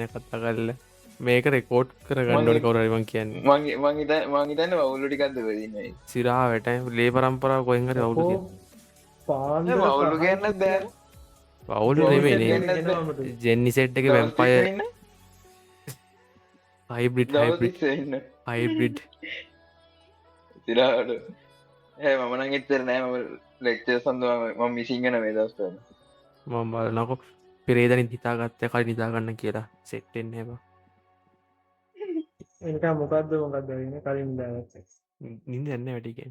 කතා කරල මේක රෙකෝඩ් කරගන්න ඕනි කවුරරිමං කියන්නේ මං හිතන්න වවුලු ටිකක්ද වෙදින්නේ සිරාවට ලේ පරම්පරාව කොහෙන්හරි අවුලු කිය පාන්දර වවුලු කියන්න බෑ අවුලු නෙමේ ජෙන්නි සෙට් එක වැම්පය දවතිස්සන්න හයිබ්‍රිඩ් දවතිස්සන්න හයිබ්‍රිඩ් තිරාට හැ මමන එත්තර නෑම ලෙක්ච සඳ ම මිසිංගන මේ දස්ටන මම බලනකො පෙරේදනින් හිතාගත්තය කල නිදාගන්න කියලා සෙට්ටෙන් හෙම එක මොකක්ද මොකක්ද වෙන කලින් දැනත් නිද එන්න වැටිකෙන්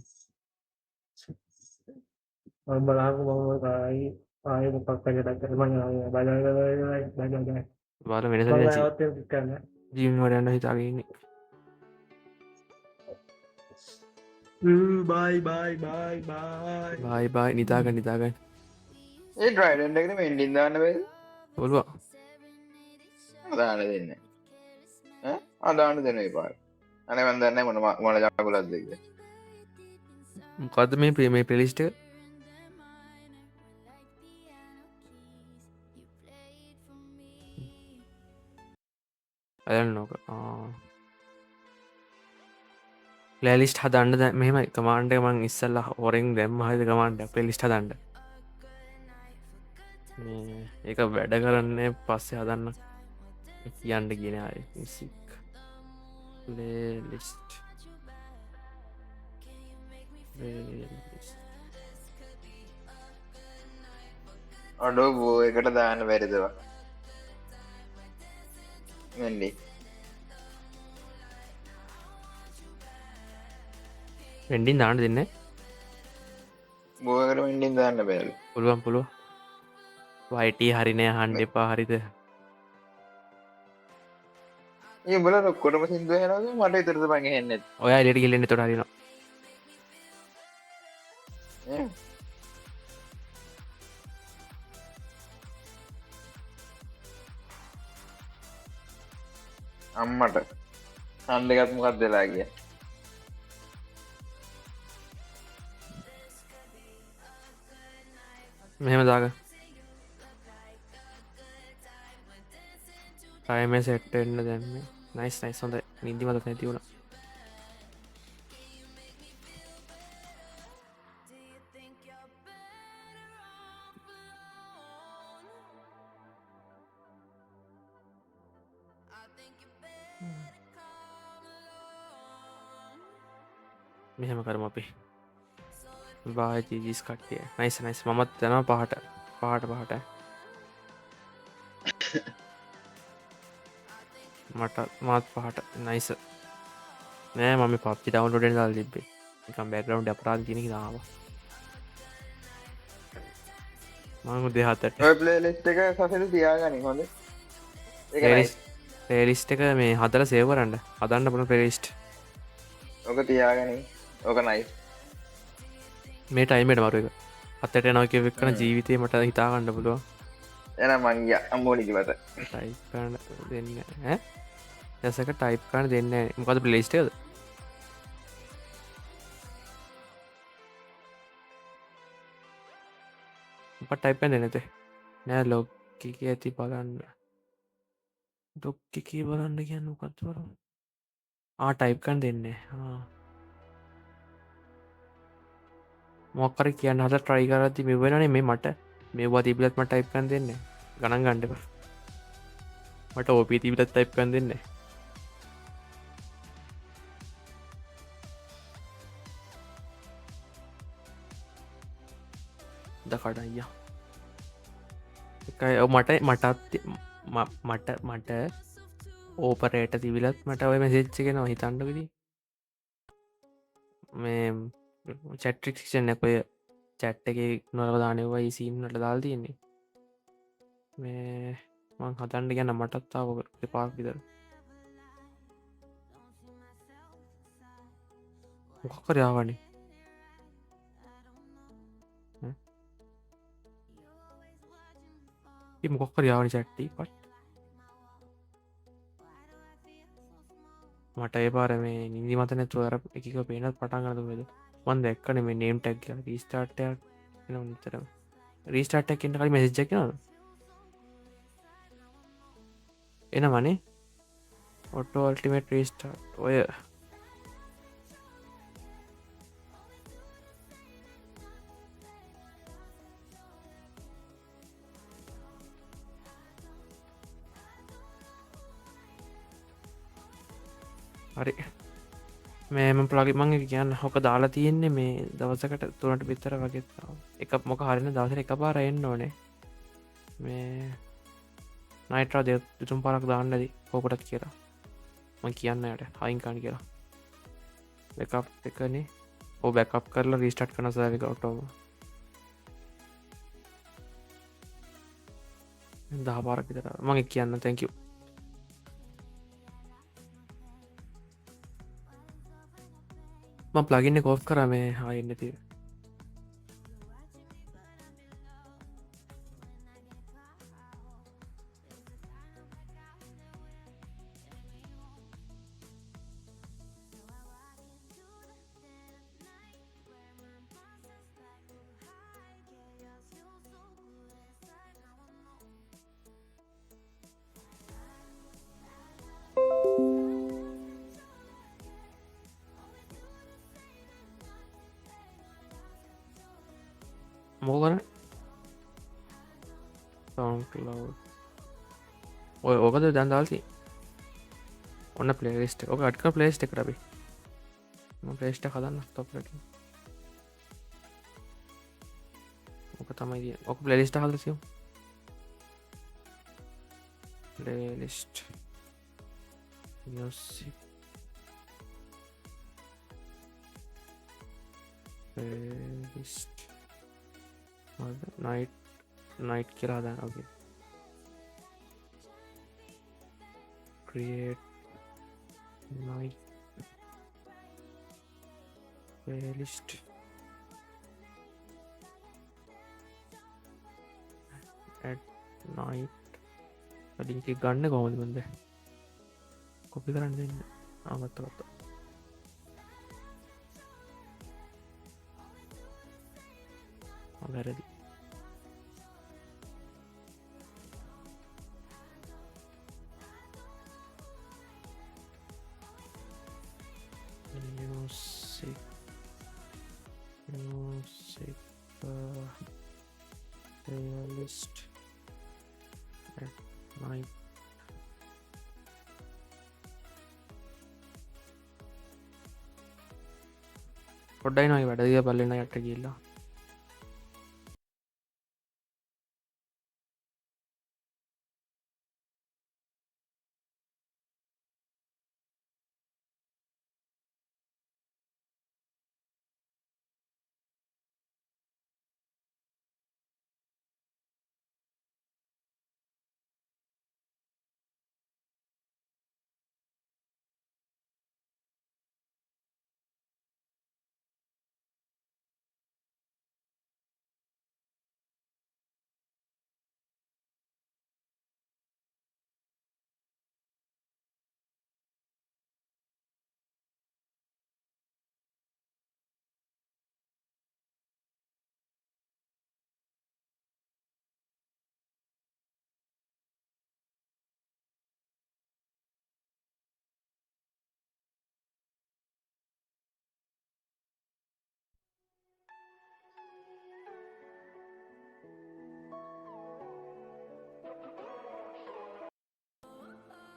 බලාපු මම කායි ආය පක්කජටක් කරම බජ බල වෙනස කන්න ජීවවරයන්න හිතාගන්නේ බයි බයි බයි බයි බයි බයි නිතාගන්න නිතාගන්න ඒ ඩ්‍රයිඩන්ටකට මෙන්ඩින් දාන්න වේ ඔළුව දාන දෙන්න අදාන දෙන පා අන වන්දන්න මොන මොන ජාකුලත් දෙක මොකක්ද මේ ප්‍රමේ පෙලිස්ට අයල් නොක ලලිස්ට හදන්න මෙම කමාන්ඩ මං ඉස්සල්ල හොරෙන් දැම් හද කමාන්ඩ පෙලිස්ට දන්ඩ ඒක වැඩ කරන්නේ පස්සේ හදන්න කියන්ට ගෙන අය සික් ලිස්ට අඩෝ බෝ එකට දාන්න වැරදවා මෙන්ඩි වෙන්ඩින් දාන්න දෙන්න බෝකට මෙන්ඩින් දාන්න බැල පුළුවන් පුළුව වයිට හරිනය හන්ඩ එපා හරිද ඒ බල රොක්කොටම සිින්දුව හනද මට ඉතරද පඟ හෙන්න ඔය ලෙට ගිල්ලෙන්න තොට හරින අම්මට හන්ඩගත්මකක් දෙලා කිය මෙහෙම දාග ටයිම සෙට්ට එන්න දැන්න නයිස් නයිස් හොඳ නිදි මත නැතිවුණ මෙහෙම කරම අපේ බාජිස් කට්ටිය නයිස් නයිස් මමත් යනවා පහට පහට මට මාත් පහට නයිස නෑ මම පප්චි ඩවන්ලෝඩෙන් දල් තිබේ එකම් බැග්‍රවන්් අපරාධ තිනෙ දාව මං දෙහතට ලෙස්ට එක සසද තියාගනි හොඳ පේලිස්ට එක මේ හදර සේවරන්න හදන්න පන පෙරිස්ට් ඕක තියාගනි ඕක නයි මේ ටයිමට මරු එක අත්තට නවක වෙක්කන ජීවිතය මට හිතාගන්න පුළුව එන මංගිය අම්බෝලිකිවත ටයිප්කන්න දෙන්න ඇසක ටයිප් කාන දෙන්න මොකද පලේස්ටේද ටයිපන් නැත නෑ ලොක්ක ඇති බලන්න ඩොක්ක කී බලන්න කියන්න කත්වර ටයිප්කන් දෙන්න මොක්කර කියන්න හද ට්‍රයි කරති මෙවනනේ මේ මට මේවා තිබිලත්ම ටයිප්කන් දෙන්න ගණන් ගණ්ඩ මට ඕපී තිබිලත් ටයිප්කන් දෙන්න කඩයිය එකයි මට මටත් ඕපරේට තිබිලත් මට ඔය මෙසේච්චගෙන හිතන්නකද මේ චැට්‍රික්ෂන් නැපය චැට්ට එක නොලවදානයවා ඉසින්නට දාල් තියෙන්නේ මේ මං හතන්ඩ ගැන මටත්තාව පාක් විදර මොකකරයාවනේ මොක්කර යාවනි චැට්ටි පට් මට ඒ පාර මේ නිදි මත නැතුවර එකක පේනත් පටන් ගන්නතුමද මන් දැක්කන මේ නේම් ටැක් රීස්ටාර්ටයක් නිතර රීස්ටාර්ටක් එන්න කලි මෙසිච්චක් නද එනවනේ ඔටෝ අල්ටිමේට් රීස්ටාර්ට් ඔය හරි මේම ප්ලගි මං කියන්න හොක දාලා තියෙන්නේ මේ දවසකට තුනට පිත්තර වගේ එක මොක හරින දවසර එක පාර එන්න ඕනේ මේ නයිට්‍රා දෙ තුම් පරක් දාන්නද හෝකටත් කියලා මං කියන්නයට හයින්කාන් කියලා එකක් එකනේ ඕ බැකප් කරලා රිස්ටට් කන සෑවික ඔටෝම දහ පාරක් විතර මගේ කියන්න තැංකව ප්ලගින්න කෝප් කර මේ හයින්නති මෝකන ඔය ඕකද දන්දාල්ති ඔන්න පලේස්ට ඕක අටක පලේස්ට එක රබි පලේස්ට හදන්න තොපට ඕක තමයි ඕක පලේලිස්ට හදසියම් පලේලිස්ට music playlist night කියලා හදන්න ඕකේ create night playlist at night link එක ගන්න කොහොමද බන්ද කොපි කරන්න දෙන්න ගත්ත වැරදි music playlist at night පොඩ්ඩයි නොයි වැඩදිය පල්ලෙන යට කියල්ලා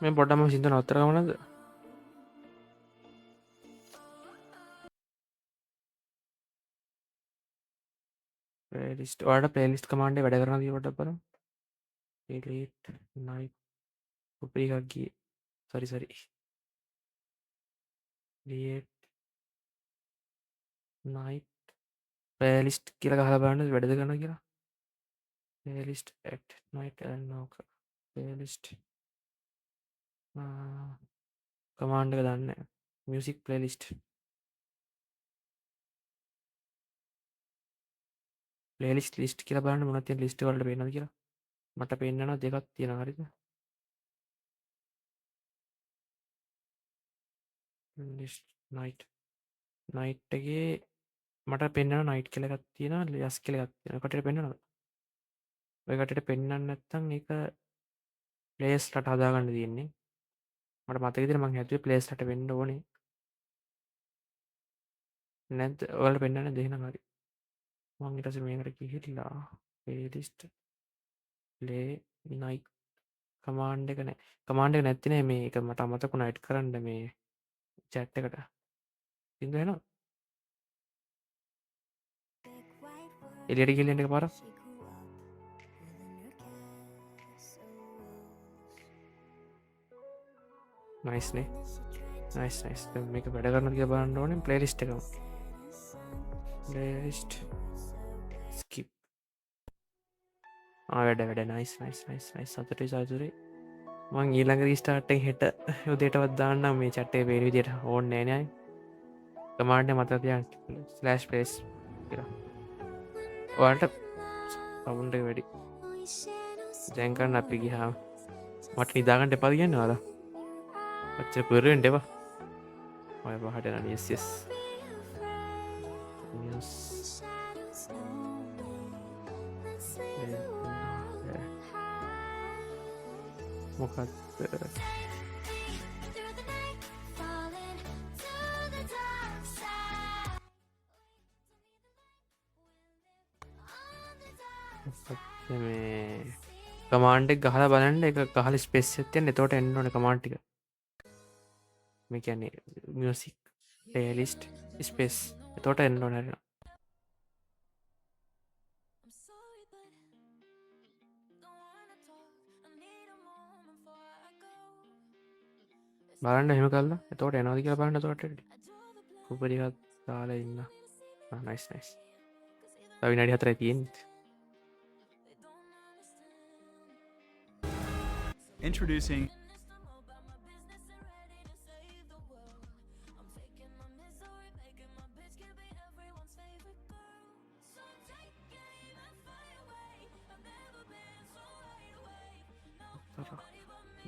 මේ පොඩ්ඩම සිින්ත නොත්තර ගමනද පලිස්ට වාට පලිස්ට කමාන්ඩේ වැඩ කරන දී වට පර පලේට් නයි උපේ එකක්ගේ සරිසරි ලියට් නයි පෑලිස්ට් කියල කහ බන්න වැඩද කරන කියලා පලිස්ට ඇට් නයිට නෝක පලිස්ට් කමාන්්ඩක දන්න මියසික් පලලිස්ට් පලේලිස් ලිස්ට කියල බන්න මනතිය ලිස්ට වලට පේන කියලා මට පෙන්න්නන දෙකක් තියෙන හරිද නයිට් නයිට්ගේ මට පෙන්න්න නයිට් කෙලගත් තියෙන ලස් කෙලගත් තියෙන කට පෙන්න්නන ඔයකටට පෙන්න්න නැත්තං එක ප්ලේස්ලට හදාගන්න තියෙන්නේ මට මතකදිර මං හැතුවේ ප්ලේස්ලට වෙන්න ඕනේ නැත් ඔයාලට පෙන්වන්න දෙන්න හරි මං ඊට පස්සේ මේකට ගිහිල්ලා ප්ලේලිස්ට් ප්ලේ නයි කමාන්ඩ් එක නෑ කමාන්ඩ් එක නැති නේ මේ එක මට අමතකුණා එඩ් කරන්න මේ chat එකට සින්දු එනවා එළියට ගිහින් එන්න එකපාරක් නයිස් නේ නයිස් නයිස් දැන් මේක වැඩ කරනවද කියලා බලන්න ඕනේ ප්ලේලිස්ට් එකම ප්ලේලිස්ට් ස්කිප් වැඩ නයිස් නයිස් නයිස් නයිස් සතුටුයි සතුටුයි මං ඊළඟ රීස්ටාර්ට් එක හෙට උදේටවත් දාන්නම් මේ chat එකේ පේන විදියට ඕනේ නෑ නේ කමාන්ඩ් එක මතක තියාගන්න /place කියලා ඔයාලට සවුන්ඩ් එක වැඩි දැන් කරන්න අපි ගියාම මට නිදාගන්න එපා කියන්නේ ඔයාලා ඔච්චර පෙරෙන්න එපා ඔය පහට යනවා yes yes news මොකක්ද මේ කමාන්ඩ් එක ගහලා බලන්න එක ගහලා ස්පේස් එකක් තියන්න එතකොට එන්න ඕනේ කමාන්ඩ් ටික මේ කියන්නේ මියුසික් ප්ලේලිස්ට් ස්පේස් එතකොට එන්න ඕනේ හරියට බලන්න එහෙම කළා එතකොට එනවද කියලා බලන්න එතකොට කුපරි එකක් දාලා ඉන්න නයිස් නයිස් තව විනාඩි 4යි තියෙන්නේ Introducing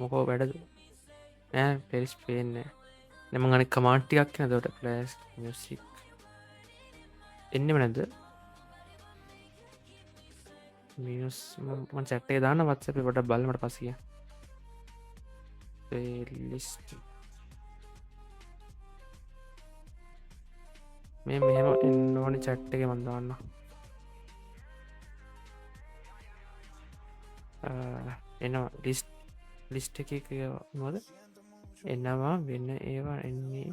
මොකෝ වැඩද නෑ පෙරිස් පේන්නේ නෑ මං අනික කමාන්ඩ් ටිකක් කියන එතකොට ප්ලේස් මියුසික් එන්නෙම නැද්ද මියුස් මම chat එකේ දාන්න WhatsApp එකේ පොඩ්ඩක් බලන්න මට පස්සේ කියන්න playlist මේ මෙහෙම එන්න ඕනේ chat එකේ මම දාන්න එනවා ලිස්ට් එකේ මොකද එනවා වෙන ඒවා එන්නේ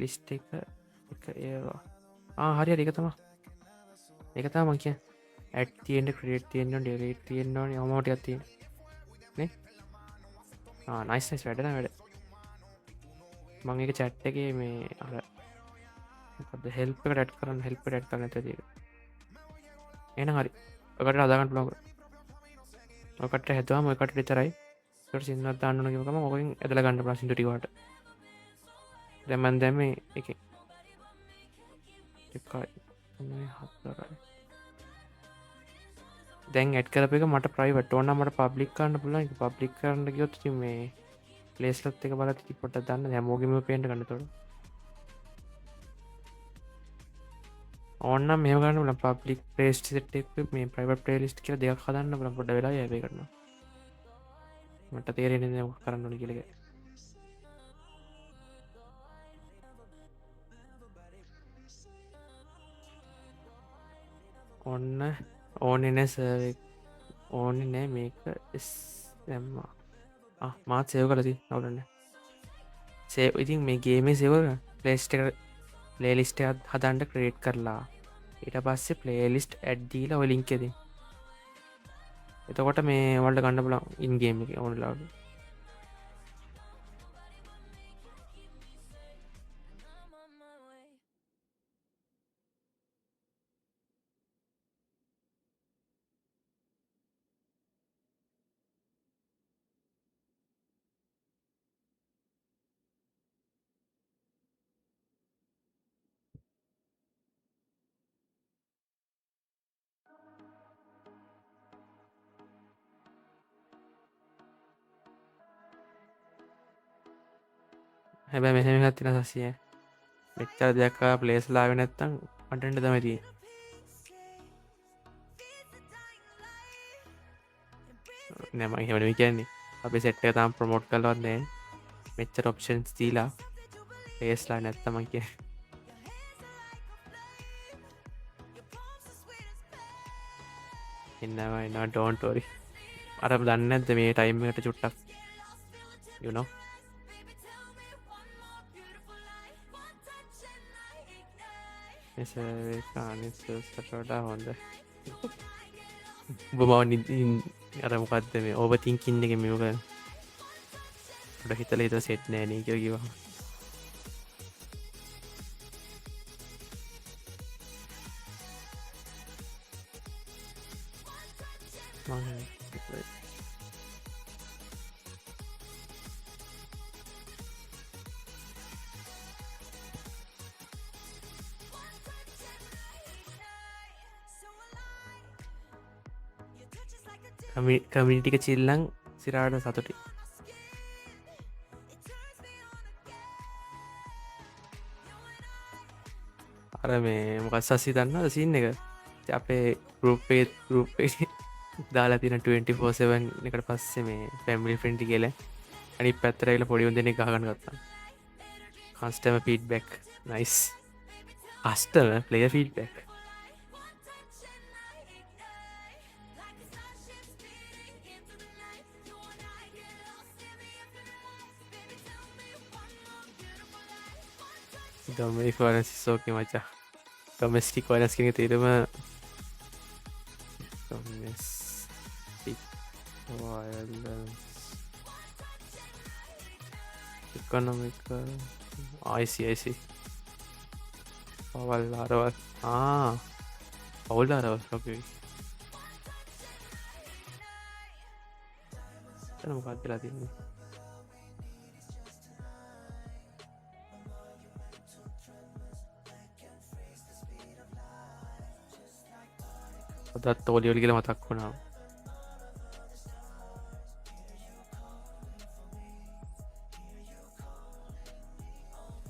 ලිස්ට් එක ඒවා හරි ඒක තමයි මම කියන්නේ ඇඩ් තියෙන්න ක්‍රියේට් තියෙන්න ඕනේ ඩිලීට් තියෙන්න ඕනේ ඔහොම ටිකක් තියෙන නේ නයිස් නයිස් වැඩ මම ඒක chat එකේ මේ අර මොකද හෙල්ප් එකට ඇඩ් කරන්න නැත්නම් ඒක එහෙනම් හරි ඔකට හදාගන්න පුළුවන් ඔකට හැදුවාම ඔකට විතරයි ඒකට සින්දුවක් දාන්න ඕන කියපුවම ඔකෙන් ඇදලා ගන්න පුළුවන් සින්දු ටික වට දැන් මම දැම්මේ එකේ එකයි 4යි දැන් ඇඩ් කරපු එක මට ප්‍රයිවට් ඕන නම් මට පබ්ලික් කරන්න පුළුවන් ඒක පබ්ලික් කරන්න ගියොත් ඉතින් මේ ප්ලේස්ලත් එක බලලා ඉතින් පොඩ්ඩක් දාන්න හැමෝගෙම පේන්න ගන්න එතකොට ඕන නම් මෙහෙම ගන්න පුළුවන් පබ්ලික් ප්ලේලිස්ට් සෙට් එක මේ ප්‍රයිවට් ප්ලේලිස්ට් කියලා දෙකක් හදන්න පුළුවන් පොඩ්ඩක් වෙලා යයි මේ කරනවා මට තේරෙන්නේ නැහැ මොකක් කරන්න ඕනේ කියලා ඒක ඔන්න ඕනේ නෑ සර්වර් ඕනේ නෑ මේක දැම්මා මාත් සේව් කරලා තියෙනවා නවලන්නේ සේව් ඉතින් මේ ගේමේ සේව් කරලා ප්ලේලිස්ට් එකක් හදන්න ක්‍රියේට් කරලා ඊට පස්සේ ප්ලේලිස්ට් ඇඩ් දීලා ඔය ලින්ක් එක දෙන්න එතකොට මේ ඔයාලට ගන්න පුළුවන් ඉන් ගේම් එකේ ඕනලාට හැබැයි මෙහෙම එකක් තියෙනවා සසිය මෙච්චර දෙයක් ආ ප්ලේස් ලාවේ නැත්තම් කන්ටෙන්ට් තමයි තියෙන්නේ නෑ මම එහෙම නෙවෙයි කියන්නේ අපි සෙට් එක තාම ප්‍රොමෝට් කරලවන්නේ මෙච්චර ඔප්ෂන්ස් දීලා පේස්ලා නැත්තම කිය එන්නවා එනවා ඩෝන්ට් වරි අර දන්නේ නැද්ද මේ ටයිම් එකට චුට්ටක් you know එස අනිත් වඩා හොඳ උබ අර මොකක්ද මේ ඕබ තිංකින්න එක මේක ොඩ හිතල හිත සෙට් නෑන කිය කිවා කමිටික චිල්ලං සිරාට සතුටි අර මේ මොකක් සසි දන්න සින්න එක අපේ ගරුප්ේ දාලා තින 24/7 එකට පස්සේ මේ පැමිලි ෆ්‍රෙන්ටි කියල අනි පැත්තරයිල පොඩිුන් දෙනෙ ගහගන්න ගත්තා කස්ටම ෆීඩ්බැක් නයිස් අස්ටම ප්ලේ ෆීඩ්බැක් ඩොමරික් වරන්සි සෝකි මචා ඩොමස්ටික් වරස් කෙන තේරම ඉකොනොමික ආයිසියිසි පවල් අරවල් පවුල් අරවල් ලොකයි මොකක්දලා තින්නේ අදත් ඔලියොලි කියල මතක් වුණා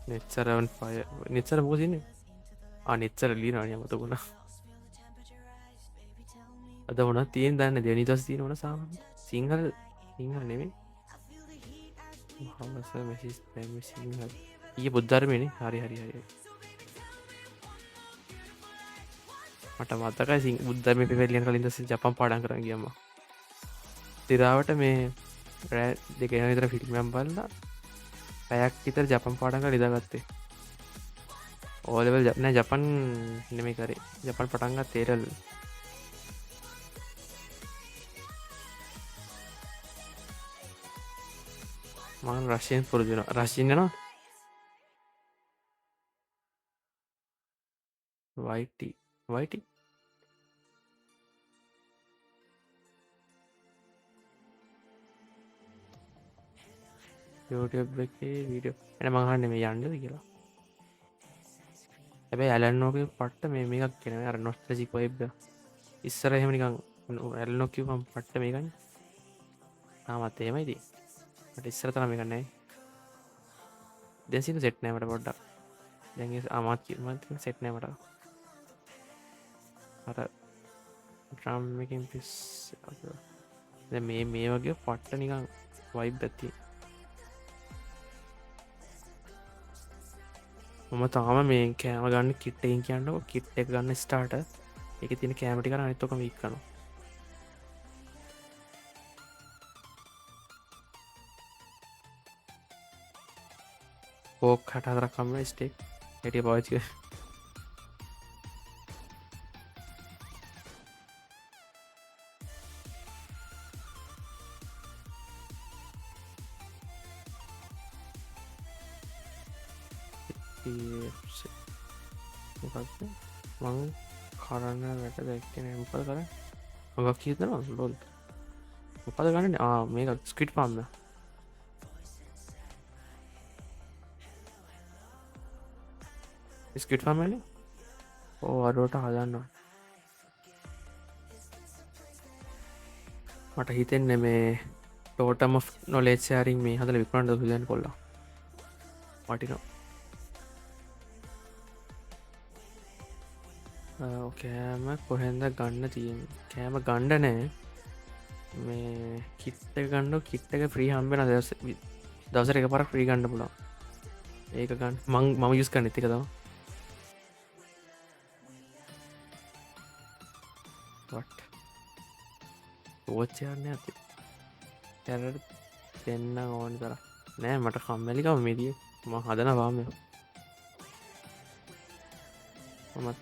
නෙච්චරවන් පය නිච්චර පෝසින නිච්චර ලීනනය මත වුණා අද වන තියෙන් දන්න දෙනි දස් තින වන සාම සිංහල සිංහල නෙමේ හස මෙසිස් පැම සිංහල ඒ බුද්ධර්මයන හරි හරි හරි මට මතකයි බුද්ධම පිපෙල්ලියන් කලින් දස ජපන් පාඩන් කරන කියම තිරාවට මේ රෑ දෙකන විතර ෆිල්ම්ම් බලන්න පැයක් විතර ජපන් පාඩන් කර ලිදාගත්තේ ඕලෙවල් ජපන ජපන් නෙමේ කරේ ජපන් පටන්ගත් තේරල් මන් රශයෙන් පුරදුන රශීනනවා වයිටි YouTube එකේ වීඩියෝ එන මහන්න මේ යන්නද කියලා හැබැයි ඇලන්නෝක පට්ට මේකක් කෙනව අර නොස්ටජික් වයිබ් ඉස්සර එහෙමනිකං ඇල්නොකිවම් පට්ට මේකන්න නාමත් එහෙමයිති මට ඉස්සර තන මේකන්නෑ දැසික සෙට්නෑමට පොඩ්ඩක් දැ අමාත් කිමත් සෙට්නෑමට අර ට්‍රම්කින් පිස් මේ වගේ පට්ට නිකං වයිබ් ඇති මම තාම මේ කෑම ගන්න කිට්ටයින් කියන්නක කිට් එක ගන්න ස්ටාට එක තින කෑමටි කර අනිත්තොක වික්කන පෝක් හටතරක්කම්ම ස්ටේක් හැටිය පවච්චික මං කරන්න වැට දැක්කන මොකද කර මගක් කියතන ලොල් මොකද ගන්න මේක ස්කිට් පාන්න ස්කිට් පාමල ඕ අඩුවට හදන්න මට හිතෙන්න මේ ටෝටම නොලේචයාරින් මේ හදල විපරන්ට හදන් කොල්ලා වටිනවා කෑම කොහෙන්ද ගන්න තියෙන් කෑම ගණ්ඩ නෑ මේ කිට්ට ගණ්ඩ කිට්ට එක ්‍රී හම්බෙන දවසර එක පර ්‍රී ගණ්ඩ පුලා ඒක ගන්න මම යුස් කන්න ඇතික තම ඕච්චයන්න ඇති තැර දෙන්න ඕනි කර නෑ මට කම්මැලිකම මේදිය ම හදන වාමය මත්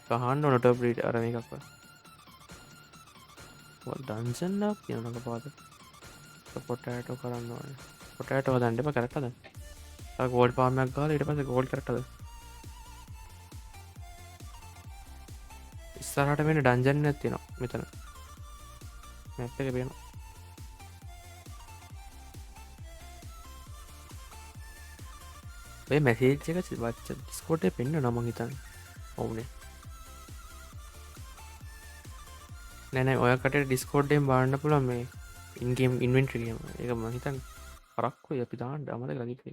කහන්ඩ නොට ප්‍රීට් අරම එකක් ඩන්සන්නාක් කියනක පාත පොටෑටෝ කරන්න ඕන පොටෑටෝ දන්ඩම කරටද ගෝඩ් පාමයක් ගාල ඉට පස ගෝඩ් කරටද ඉස්සරහට මෙන ඩන්ජන්න ඇතිනවා මෙතන මැප් එක පේන ඔය මැසේජ් එක වච්ච ඩිස්කෝටේ පෙන්න්න නම හිතන්න ඔවුනේ නැන ඔයකට ඩිස්කෝඩ්ඩෙන් බාන්න පුළ මේ ඉන්ගේම් ඉන්වෙන්ට්‍රියම එක මහිතන් පරක්කු අපි දාන්ට අමද ලගික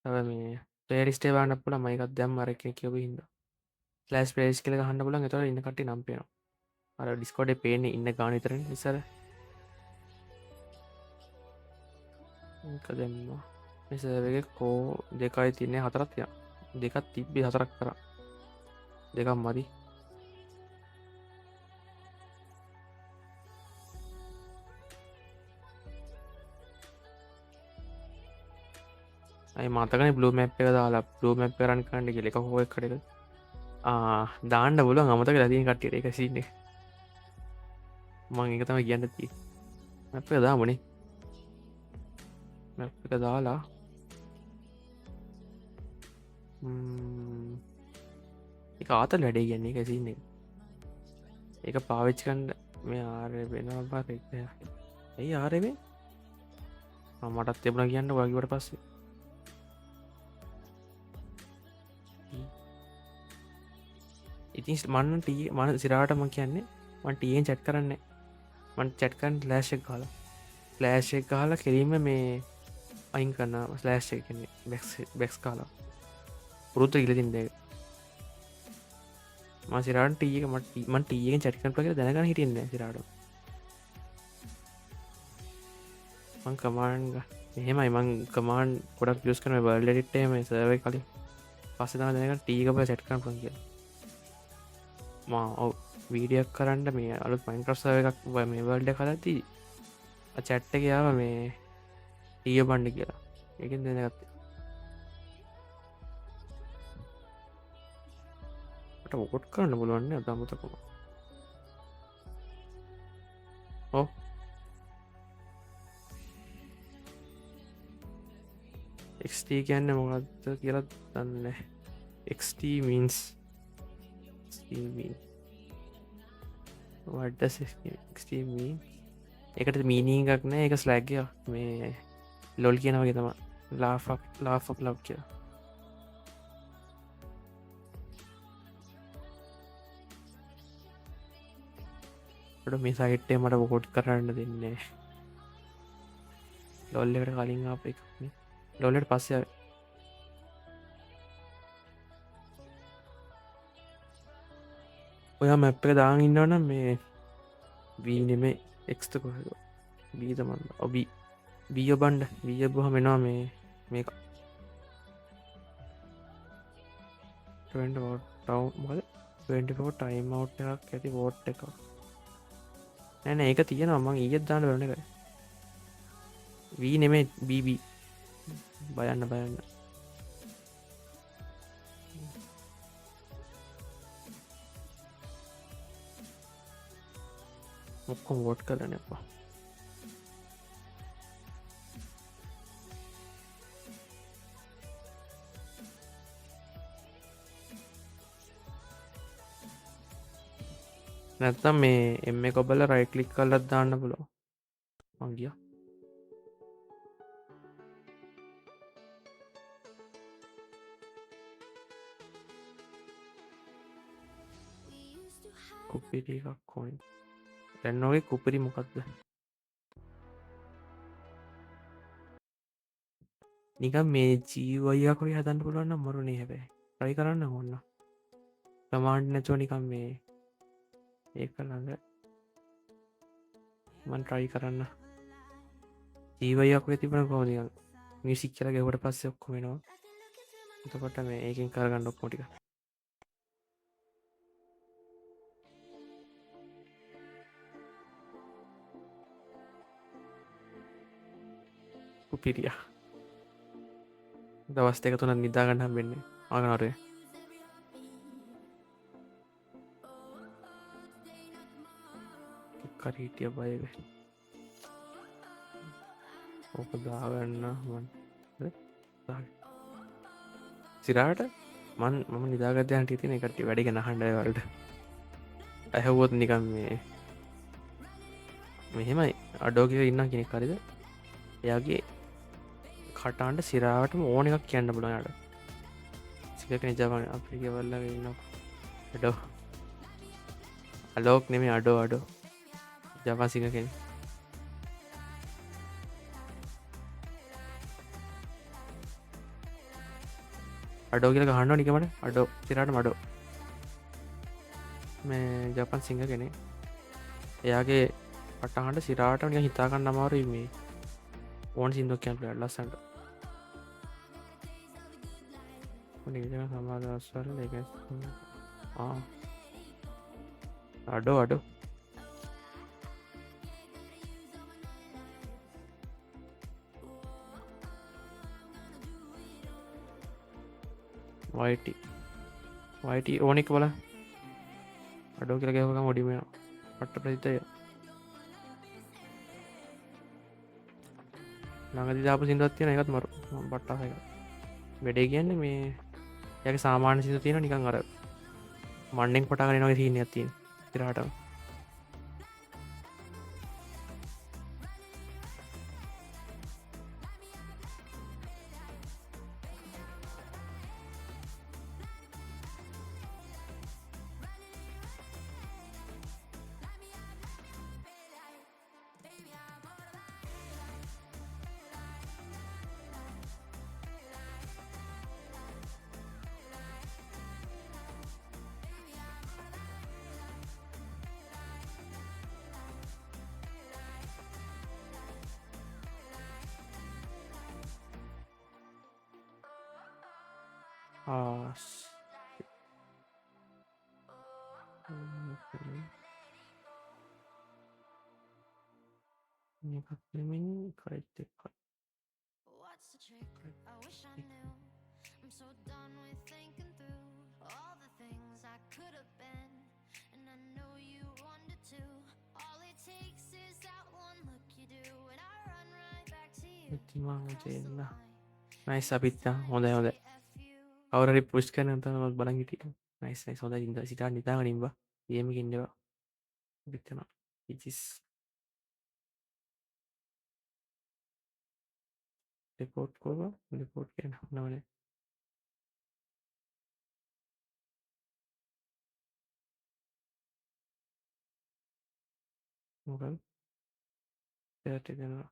තව මේ පේරිස්ටේ බාන්න පුළ මයිකත් දැම් අරක කියව හිද ලස් පේස් කල හන්න පුල තව ඉන්න කට නම්පේන අර ඩිස්කෝඩ පේන ඉන්න ගානිතර නිසර දෙන්න මෙසගේ කෝ දෙකයි තින්නේ හතරත්ය දෙකත් තිබ්බි හතරක් කර දෙකක් මදි අයි මතකන බ්ලූ මැප් එක දාලා බ්ලූ මැප් කරන් කණ්ඩ කෙ එක හෝ කටක දාන්න බුල අමතක ලතින් කට්ටියට එක සින්න මං එක තම කියන්න ති මැප් එක දාමනේ මැප් එක දාලා එක ආතල් වැඩේ කියන්නේ එක සින්නේ එක පාවිච්චකන්ඩ මේ ආරය වෙන බා ඇයි ආරවේ මටත් එබන කියන්න වගේවට පස්සේ ඉතින් මන්න ටී මන සිරාටම කියන්නේ මන් ටියෙන් චැට් කරන්න මන් චැට්කන් ලෑශක් කාල ලෑශක් කාල කිරීම මේ අයින් කරන්න ස්ලෑශ් කියන්නේ බැක්ස් කාලා පුරුත්ත ඉලතින් දෙක සිරාට ටියක මන් ටියෙන් චැට්කන් පක දැනගන්න හිටියන්න සිරාට මං කමාන්ග එහෙමයි මං කමාන් ගොඩක් යස් කන බල්ලෙට්ටේම සව කලින් පස්සදා දැනක ටීකප සැට්කන් පන් කිය ඔව වීඩියක් කරන්න මේ අලුත් මයින්ක්‍රස්ස එකක් මේ වල්ඩ කලති චැට්ට කියාව මේ ඊය බණ්ඩ කියලා ඒකෙන් දෙනගත්තේ ොකොට් කරන්න පුළුවන්න අදමතකම ඕ XT කියන්න මොකක්ද කියලත් දන්න XT මීන්ස් වඩ එකට මීනී එකක් නෑ එක ස්ලෑග්ය මේ ලොල් කියන වගේ තම ලාෆක් ලබ් කිය මේ සයිට්ටේ මට බොකොට් කරන්න දෙන්නේ ලොල්ලකට කලින් අප එක ලොල්ලට පස්සේ ඔයා මැප් එක දාන ඉන්නවනම් මේ වී නෙමේ එක්ස්ත කොහද බීතමන්න ඔබි බිය බණ්ඩ විය බහ මෙනවා මේ මේක ටවන්මද 24 ටයිම් අවට් එකක් ඇති වෝට් එක නැන ඒක තියෙන අමන් ඊයත් දාන්න කරන එක වී නෙමේ බීබී බයන්න ඔක්කොම වෝට් කරන එපා නැත්තම් මේ එම කොබල රයි කලික් කල්ලත් දාන්න පුලෝ මංගිය කුපිටි එකක් කොයින් දැන්නෝගේ කුපිරි මොකක්ද නිකම් මේ ජීවයකොයි හදන්න පුළුවන්න මරුණේ හැබැයි ප්‍රයි කරන්න ඔන්න කමාන්ඩ් නැතුව නිකම් මේ ඒක ළඟ මන් ට්‍රයි කරන්න ජීවයක් තිබන කෝද මිසික් කියල ගෙවට පස්සේ ඔක්කො වෙනවා එතකොට මේ ඒකින් කරගන්න ඔක්කොටික උපිරිය දවස් දෙක තුනත් නිදාගන්න වෙන්නේ ආගනරය කරීටිය බයව ඕක දාගන්න සිරාට මම නිදාගතයන්ට තින එකට වැඩිග නහන්ඩවලට ඇහැවුවොත් නිකම් මේ මෙහෙමයි අඩෝකිව ඉන්න කෙනෙක් කරද එයාගේ කටාන්ට සිරාවටම ඕන එකක් කියන්න බලනට සිකක නිජාපන අපික වල්ල ඉන්න ඩෝ අලෝක් නෙමේ අඩෝ අඩෝ ජපාසික කෙන අඩෝ කියල ගහන්න නිකමට අඩෝ සිරාට මඩෝ මේ ජපන් සිංහ කෙනෙ එයාගේ පටහන්ට සිරාට නික හිතාගන්න අමාරු මේ ඕන් සිින්දුව කැම්පල ලස්සන්ට සමාදස්වර අඩෝ අඩෝ වයිට ඕනෙක් වල අඩෝ කියල ගැහක මොඩිම පට්ට ප්‍රසිතය ළඟදි දාප සිින්දුවත් තියෙන එකත් මරු පට්ටාහක වැඩේ කියන්න මේ යක සාමාන්‍ය සිින්දු තියෙන නිකං අර මන්නෙන් පටාගෙන නොක හින ඇතින් තිරාට මෙමින් කරයිත් What's the trick? I wish I knew. I'm so done with thinking through all the things I could have been, and I know you wanted to. All it takes is that one look you do, and I run right back to you. ඉතිමා Cross the දෙන්න line. Nice අපිත්තා හොඳ හොඳ F you. අවරරි push කරන තත් බලගිටිය nice හොඳ ඉද සිටා නිතාගනින්වා ඒමකින්නවා විත්තන ඉචිස් report කෝව report කියන නවනේ මොකල් එට දෙනවා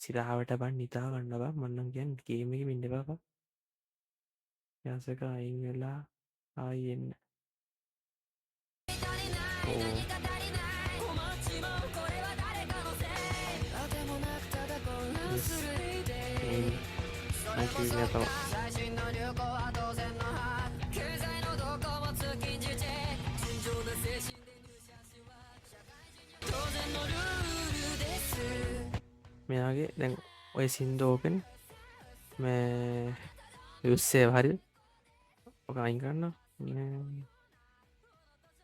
සිරාවට බන් නිතා ගන්නවා මන්නන් ගැන් ගේමක මිඩ බප යසක අයින් වෙලා ආයෙන්න ඕ නැතව 最新の流行は当然のはず経済の動向も通勤時チェック尋常な精神で入社しは社会人当然のルールです මෙයාගේ දැන් ඔය සින්දෝකෙන් මේ යුස්සේ හරි ඔක අයින් කරන්න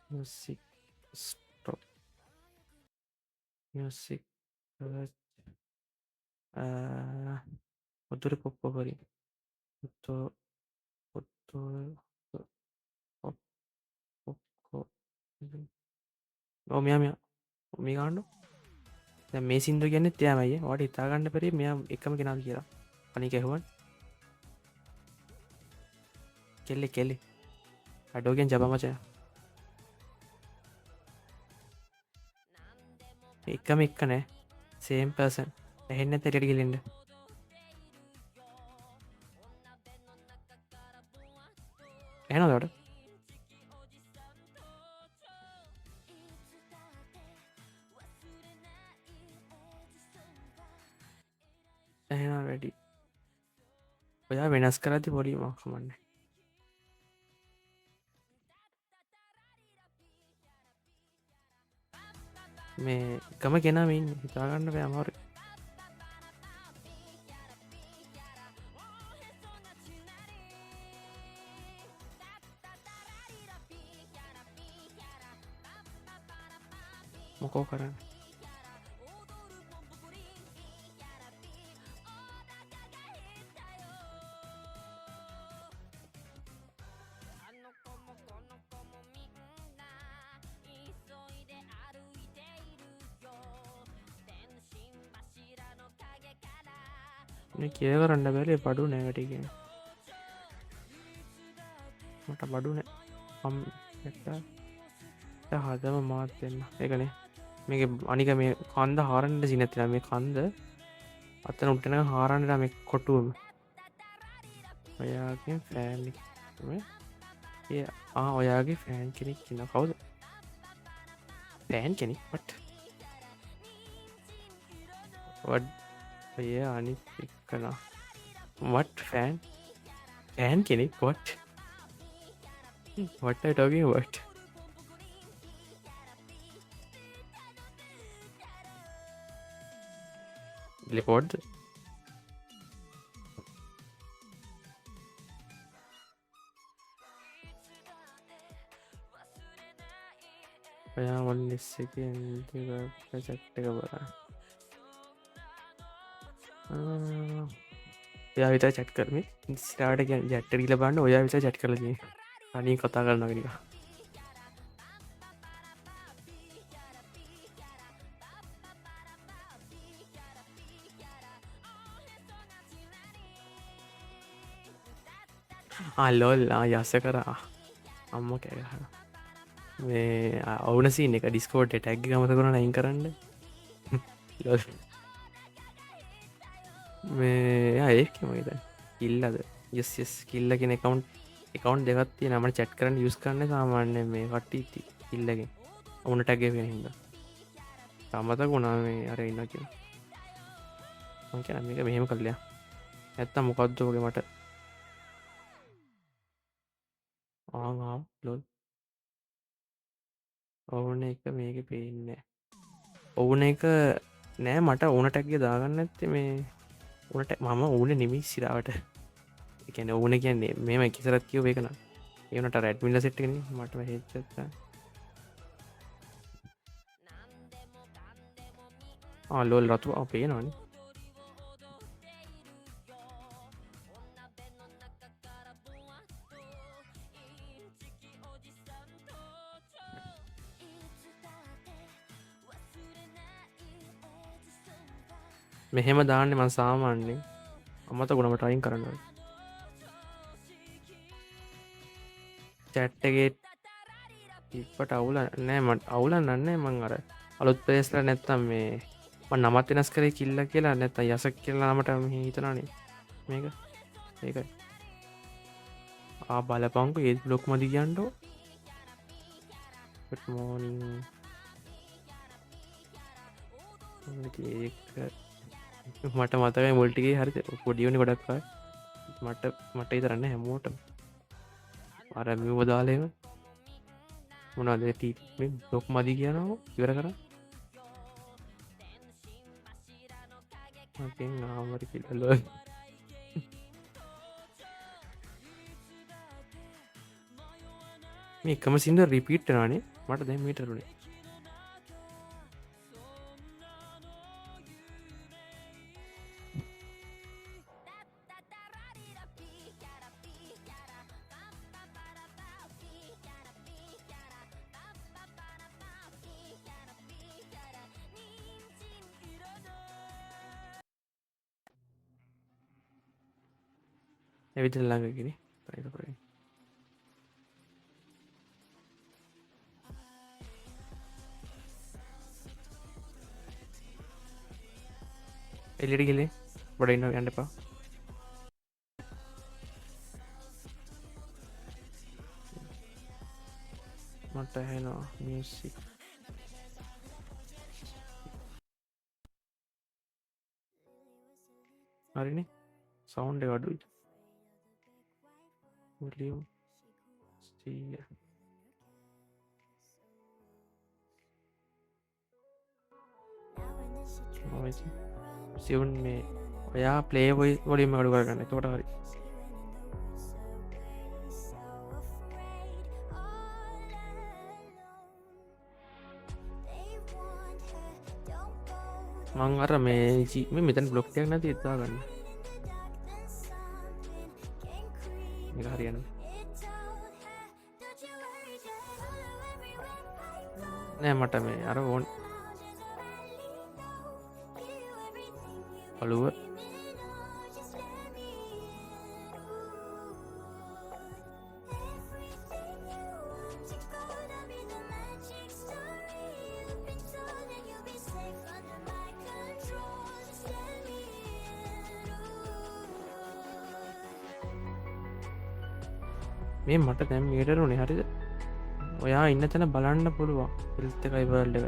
මියසික් ස්ටොප් මියසික් ඔතුර පොප්පොකරින් ඔත්තෝ ඔක්කෝ ඕ මෙයා මේ ගන්නු දැන් මේ සින්දු කියන්නේ එයාමයි වට හිතාගන්න පෙරේ මෙයා එකම කෙනාද කියලා අනික ඇහුවන් කෙල්ලෙ අඩෝගෙන් ජප මචය එකම එක්ක නෑ සේම් පර්සන් ඇහෙන්න තෙරට ගිලින්ට එහනදට ඇහෙනවා වැඩි. ඔයා වෙනස් කරද්දි වොලියුම කමන්නේ. මේ එකම කෙනාම ඉන්නේ. හිතාගන්න බෑ අමාරුයි. මොකෝ කරන්නේ? මේ කිය කරන්න බැරි බඩු නෑ වැඩි කියන. මට බඩු නෑ. හදම මාත් වෙන්න. ඒකනේ. මේක අනික මේ කන්ද හාරන්න සිනැතිලා මේ කන්ද අතන උට්ටන හාරන්නට මේ කොටුවම. ඔයාගේ ෆෑන් ඒ ඔයාගේ ෆෑන් කෙනෙක් කියන කවුද? ෆෑන් කෙනෙක් what ඔය අනිත් එක්කන what ෆෑන් කෙනෙක් what are you talking about? ලිපෝඩ්ද? ඔයා මොල්ලිස් එකෙන් චැට් එක බලන්න. ඔයා විතර චැට් කරමි. ඉස්සරහට ජැට් රීල බලන්න ඔයා විතර චැට් කරලා තියෙන්නේ. අනින් කතා කරනවා කියන එක. ලෝල් යස කරා අම්ම කෑගහ මේ ඔවුනසින එක ඩිස්කෝට් ටැග් ගමත කරන අයින් කරන්න මේ ඒකමයිද කිල්ලද යස් කිල්ල කෙන එකකවන්් දෙගත්තිය නම චැට් කරන්න යුස් කරන්න සාමාන්‍ය මේ කට්ටි කිල්ලගෙන් ඔවුන ටැගේ වෙන හිද සමතක වුණා මේ අර ඉන්න කිය මංකන මේක මෙහෙම කරලයා ඇත්තා මොකක්දෝගේ මට ලොල් ඔවුන එක මේක පේන්නේ ඔවුන එක නෑ මට ඕනටක්ගේ දාගන්න ඇත්තේ මේ උනට මම ඕන නිමි සිරාවට එකන ඕන කියන්නේ මෙම කිසරත් කියව ඒකන ඒනට රැඩ්මිල්ල සෙට්ගෙන මට හෙච්චත්ත ලෝල් රතු අපේ නොනි මෙහෙම දාන්න මන් සාමාන්‍යෙන් අමත ගුණමට අයින් කරන්න චැට්ටගේ ඉපට අවුල නෑමට අවුල නන්නේ මං අර අලුත් පේස්ල නැත්තම් මේ නමත් වෙනස් කරේ කිල්ල කියලා නැත්ත යසක් කියලා නමට හිතනානේ මේක ඒකයි බලපංකු ඒත් බ්ලොක් මදි කියන්නඩෝ මෝනිින් මට මතකයි මුල්ටිගේ හරි පොඩියෝනි ගොඩක්වා මට ඉතරන්න හැමෝට අරම වදාලේම මොනාද බ්ලොක් මදි කියනාව ඉවර කර නාමරි පිල්ලෝ මේ එකම සිින්ද රිපීට් නානේ මට දැ මීටරුණේ එවිට ළඟගෙන පරි එලිට ගිලේ බොඩ ඉන්න යන්නපා මට ඇහෙනවා මියසික් හරිනේ සවුන්ඩ් එක අඩුයි වොලියුම් 100 සිවුන් මේ ඔයා ප්ලේ වොයි වොලියුම් අඩු කරගන්න එතකොට හරි මං අර මේ මෙතන බ්ලොක්ටයක් නැති ඉත්තා ගන්න එක හරියන නෑ මට මේ අර ඕන් පළුව මේ මට දැම් මීටරුනේ හරිද ඔයා ඉන්න තැන බලන්න පුළුවන් පිල්ත එකයි වර්ල්ඩ එක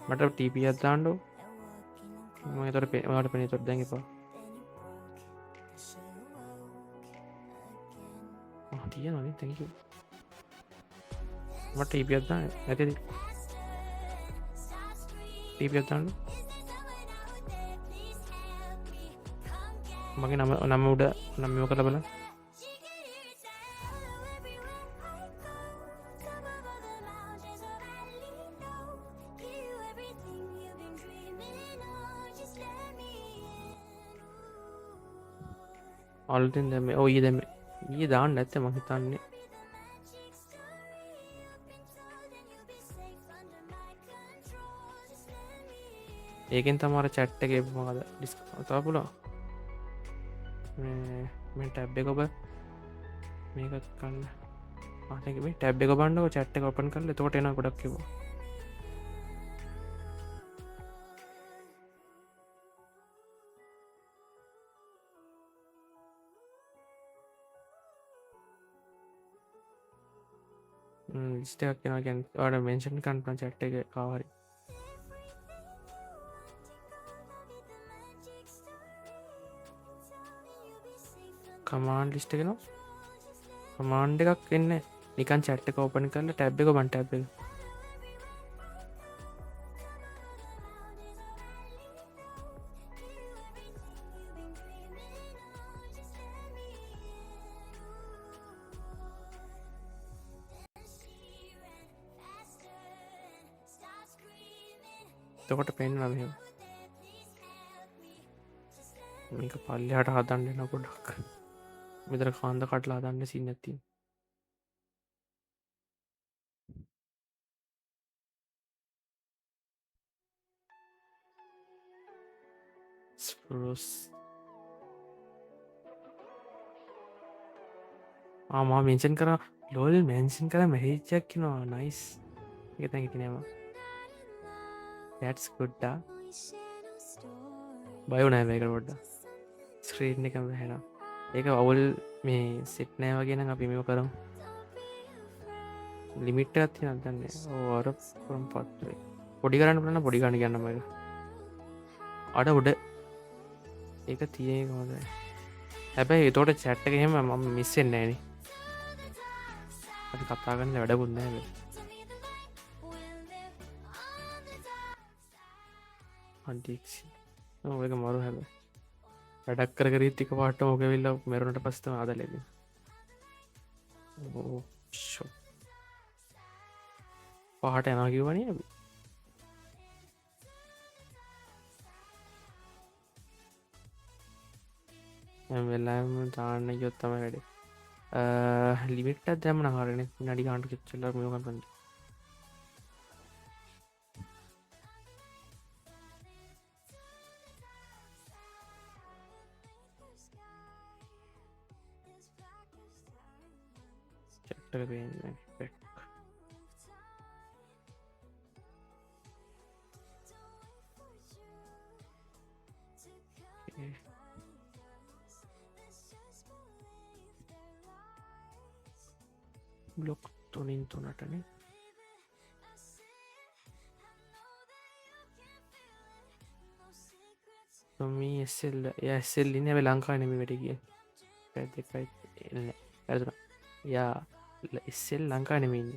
මට ටීප අත්දාන්නඩු ම තොට පේවාට පෙන තොත් දැඟ එපා තිය නොන තැක මට ටීප අත්දා ඇති ටීප අත්දාන්නු මගේ නම උඩ නම්මෝ කළ බල අල්තින් දැම ඔය දැම ඒ දාන්න ඇත්ත මහිතන්නේ ඒකෙන් තමර චැට්ටගේ මද ඩිස්කතා පුලා මේ ටැබ් එක ඔබ මේකත් කන්න ආතක ටැබ් එක බන්නක චැට්ට ඔපන් කරල තෝට එන ගොඩක් කිව ස්ටක් කෙන ගැන් ඩ මෙන්ෂන් කන්පන චැට්ට එක කාවරි කමාන්් ලිස්ට කෙන කමාන්්ඩ එකක් එන්න නිකන් චට්ට කෝපන කරල ටැබ් එක බන් ටැබ් තකොට පෙන් නම මේක පල්ලහට හදන්න නොකොඩක් මෙතර කාන්ද කටලා දන්න සින්න ඇති ස්පරස් ආමා මෙන්ෂන් කර ලෝල් මැන්ෂන් කර මැහිච්චක් කිනවා නයිස් එක තැන් හිටිනම ඇටස් ගොඩ්ඩා බයෝ නෑ මේක ගොඩ්ඩා ස්ක්‍රීන් එකම හැනම් ඒක අවුල් මේ සිට් නෑ වගෙන අපි මෙෝ කරම් ලිමිට් ඇති නදන්නේ ඕර පම් පත්වේ පොඩි කරන්න පලන්න පොඩි ගන්න ගන්නම එක අඩ උඩ ඒක තියේ හොද හැබැයි තෝට චැට්ට එහෙම මම මිස්සෙන් නෑන අපි කතාගන්න වැඩකුන්න හැ අන්ටික්ෂ ඒක මරු හැබ වැඩක් කර රිතික පාට ඕකවෙල්ල මෙරුණට පස්ත ආද ලැබ පහට යනාකිවනය වෙල්ලාම තාන්න යොත්තම වැඩ ලිමිට දැමන හරන නඩි ගාන්ට කිච්චල්ල මකපට චට්ටක පේන්න පැක් බ්ලොක් තුනින් තුනටනේ නොමී එස්සෙල්ල එස්සෙල් ඉන්න ඇ ලංකා නෙම වැඩ කිය දෙකයි ඇතුන යා එස්සෙල් ලංකා නෙමඉන්න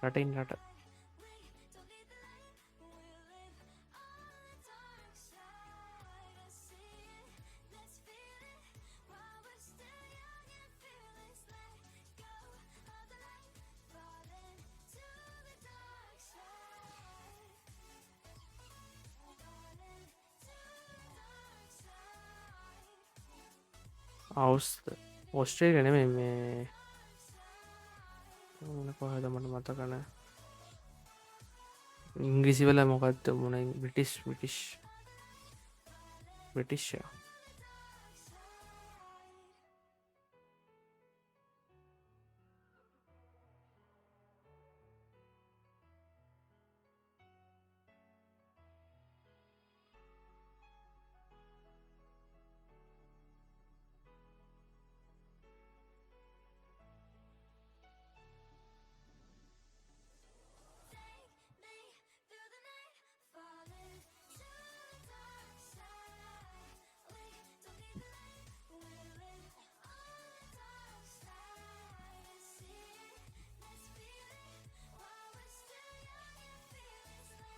රටයින් රට අවස් ඔස්ට්‍රේලිය නෙමෙයි මේ කොහද මට මතකන ඉංග්‍රිසි වල මොකක්ද මොන බ්‍රිටිෂ්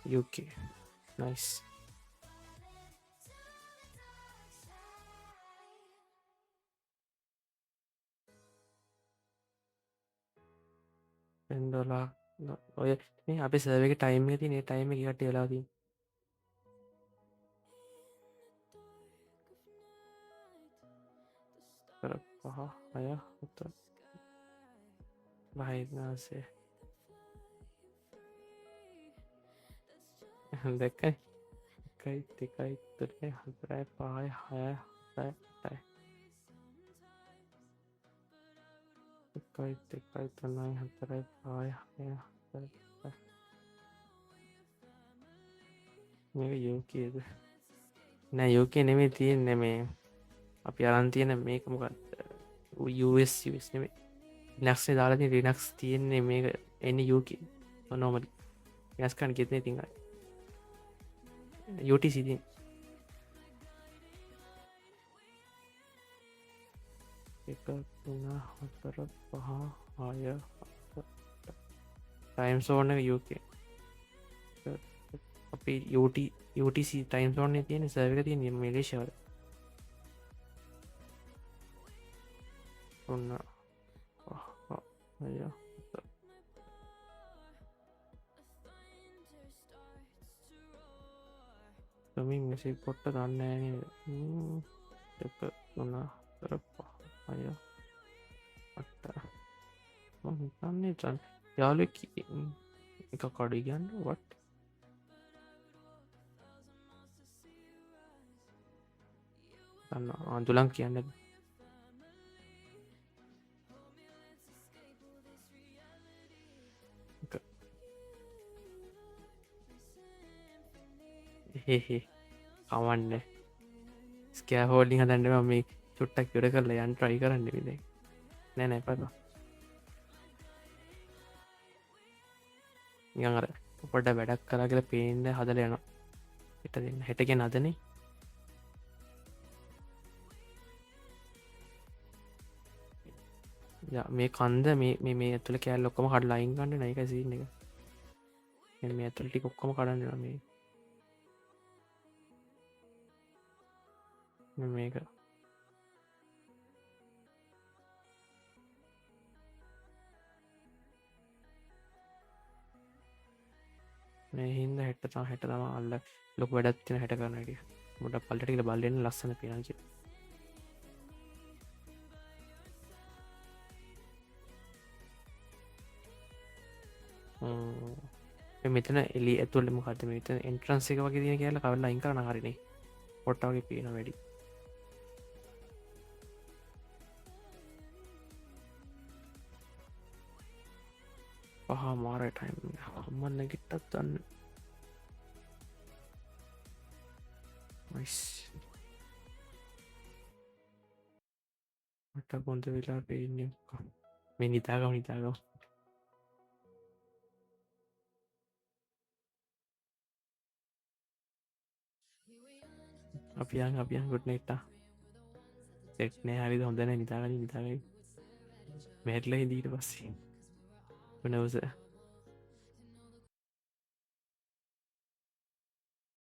UK nice $10 ඔය මේ අප සර්වක ටයිම් තින ටයිම එක කට වෙලාදී කර පහ අය හත බහිනාසේ දෙකයි එකයි දෙකයි තුරේ හතරයි පහයි හය හතයි එකයි දෙකයි තුනයි හතරයි පහයි හය හතයි මේක යෝකයද නෑ යෝකය නෙමේ තියෙන් නෙමේ අපි අරන් තියෙන මේක මොකක්ද US නෙමේ නක්ෂේ දාලති රිනක්ස් තියෙන්නේ මේක එන්න යෝක නොනෝමලි යස්කන් ගෙතන තිඟයි UTC තින් එක තුන හතර පහ ආය ටයිම් සෝන යෝක අපි UTC ටයිම් සෝන තියෙන සර්වක තිය මලේශවල ඔන්න අය තමින් මෙසි පොට්ට දන්න එක තුන තර අය අට හිතන්නේ චන් යාලු එක කඩි ගන්න වට දන්න අඳුලන් කියන්න එහෙහෙ කවන්න ස්කෑ හෝඩි හදන්නම මේ චුට්ටක් යොර කරලා යන් ට්‍රයි කරන්න විදේ නෑනෑ පත නිගර පොඩ වැඩක් කලා කියලා පේන්ද හදල යන හිට දෙන්න හෙටගෙන අදනේ මේ කන්ද මේ ඇතුළ කෑල් ලොක්කම කඩ ලයින් කන්න නයික සින්න එක මේ ඇතුළටි කොක්කොම කඩන්න මේ මේක මේ හින්ද හෙට තම හෙට තම අල්ල ලොක වැඩත්තින හැට කරනට මොට පල්ලටික බල්ලන්න ලස්සන පිනච මෙතන එලි ඇතුල්ලම කත මෙත එන්ට්‍රන්සේ එක වගේ දින කියලා කවල්ලා ඉංකරන හරිනේ පොට්ටාවගේ පේන වැඩි පහ මාරටයිම් හම්මන්න ගිට්ටත් දන්න මට කොන්ද වෙලා පේන්නේ මේ නිතාගම නිතාගම අපියන් ගුට් නෙට්ටා සෙට්නෑ හරි හොඳන නිතාගනි නිතාගයි මැටල හිදීට පස්සේ වනවස